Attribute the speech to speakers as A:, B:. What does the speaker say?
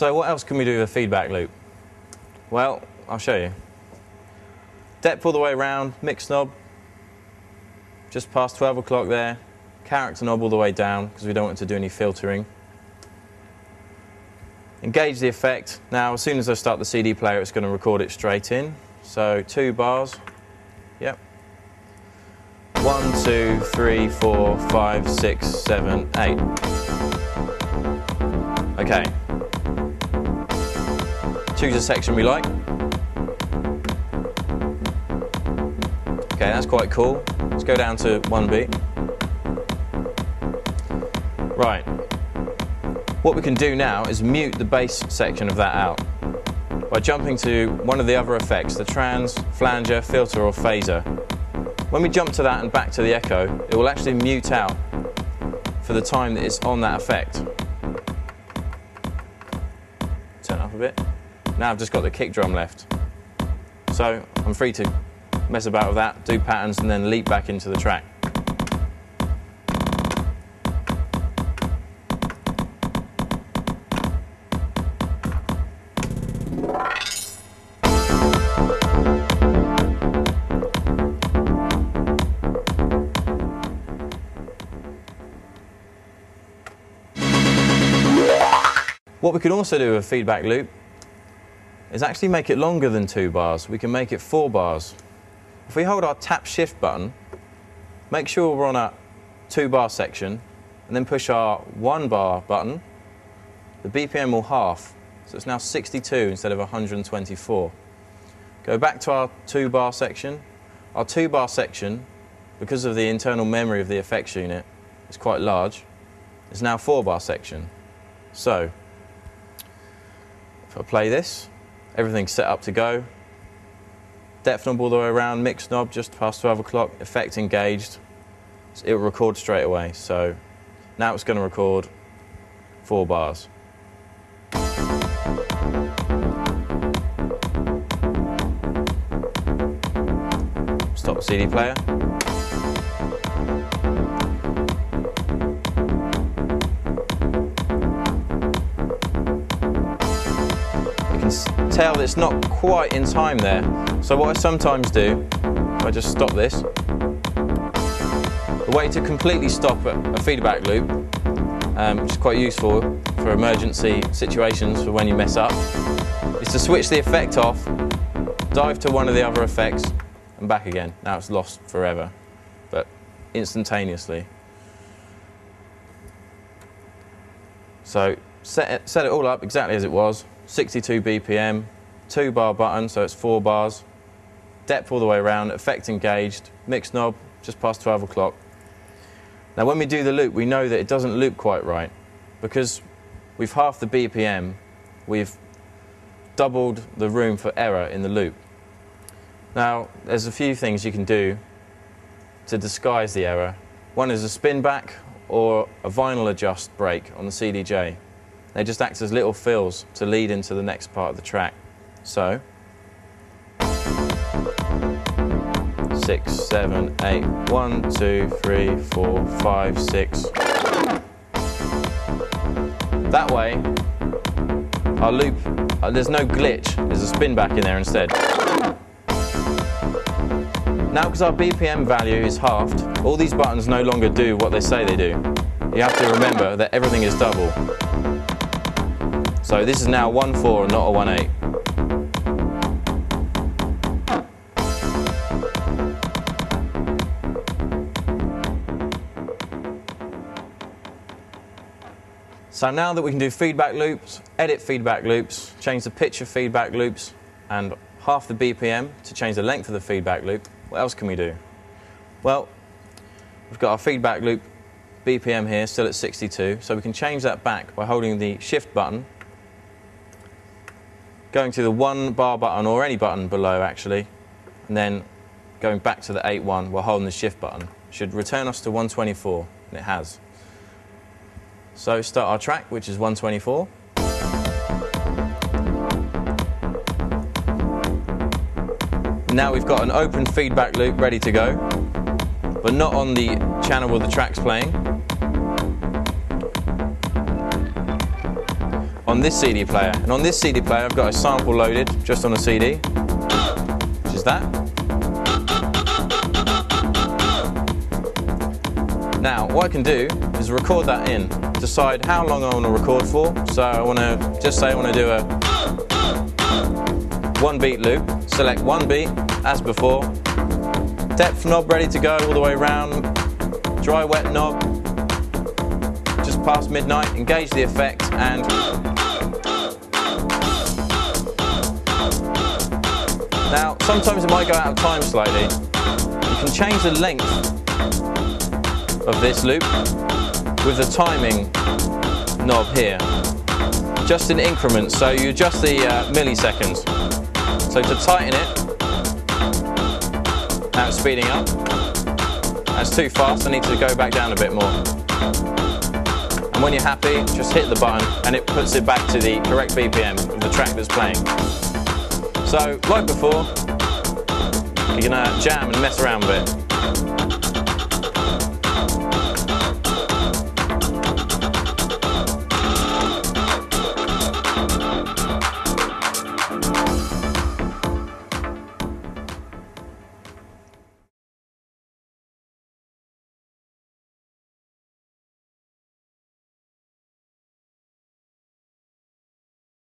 A: So what else can we do with a feedback loop? Well, I'll show you. Depth all the way around, mix knob, just past 12 o'clock there, character knob all the way down because we don't want to do any filtering. Engage the effect. Now as soon as I start the CD player it's going to record it straight in. So 2 bars, yep. 1, 2, 3, 4, 5, 6, 7, 8. Okay. Choose a section we like. Okay, that's quite cool. Let's go down to 1 beat. Right. What we can do now is mute the bass section of that out by jumping to one of the other effects, the trans, flanger, filter or phaser. When we jump to that and back to the echo, it will actually mute out for the time that it's on that effect. Turn it up a bit. Now I've just got the kick drum left. So I'm free to mess about with that, do patterns and then leap back into the track. What we can also do with a feedback loop is actually make it longer than 2 bars. We can make it 4 bars. If we hold our tap shift button, make sure we're on a 2 bar section and then push our 1 bar button, the BPM will half. So it's now 62 instead of 124. Go back to our 2 bar section. Our 2 bar section, because of the internal memory of the effects unit, is quite large. It's now 4 bar section. So if I play this, everything's set up to go. Depth knob all the way around, mix knob just past 12 o'clock, effect engaged. So it will record straight away. So now it's going to record 4 bars. Stop the CD player. Tell that it's not quite in time there. So what I sometimes do, if I just stop this, the way to completely stop a feedback loop, which is quite useful for emergency situations for when you mess up, is to switch the effect off, dive to one of the other effects and back again. Now it's lost forever, but instantaneously. So set it all up exactly as it was. 62 BPM, 2 bar button, so it's 4 bars, depth all the way around, effect engaged, mix knob just past 12 o'clock. Now when we do the loop, we know that it doesn't loop quite right because we've halved the BPM, we've doubled the room for error in the loop. Now there's a few things you can do to disguise the error. One is a spin back or a vinyl adjust break on the CDJ. They just act as little fills to lead into the next part of the track. So 6, 7, 8, 1, 2, 3, 4, 5, 6. That way, our loop, there's no glitch, there's a spin back in there instead. Now because our BPM value is halved, all these buttons no longer do what they say they do. You have to remember that everything is double. So this is now 1/4 and not a 1/8. So now that we can do feedback loops, edit feedback loops, change the pitch of feedback loops, and half the BPM to change the length of the feedback loop, what else can we do? Well, we've got our feedback loop BPM here, still at 62, so we can change that back by holding the shift button, going to the 1 bar button, or any button below actually, and then going back to the 8-1 while holding the shift button. Should return us to 124, and it has. So start our track, which is 124. Now we've got an open feedback loop ready to go, but not on the channel where the track's playing. on this CD player. And on this CD player I've got a sample loaded just on a CD, which is that. Now what I can do is record that in, decide how long I want to record for. So I want to just say I want to do a 1 beat loop, select 1 beat as before, depth knob ready to go all the way around, dry wet knob just past midnight, engage the effect, and now sometimes it might go out of time slightly. You can change the length of this loop with the timing knob here, just in increments, so you adjust the milliseconds. So to tighten it, now it's speeding up. That's too fast, I need to go back down a bit more. And when you're happy, just hit the button and it puts it back to the correct BPM of the track that's playing. So, like before, you're gonna jam and mess around with it.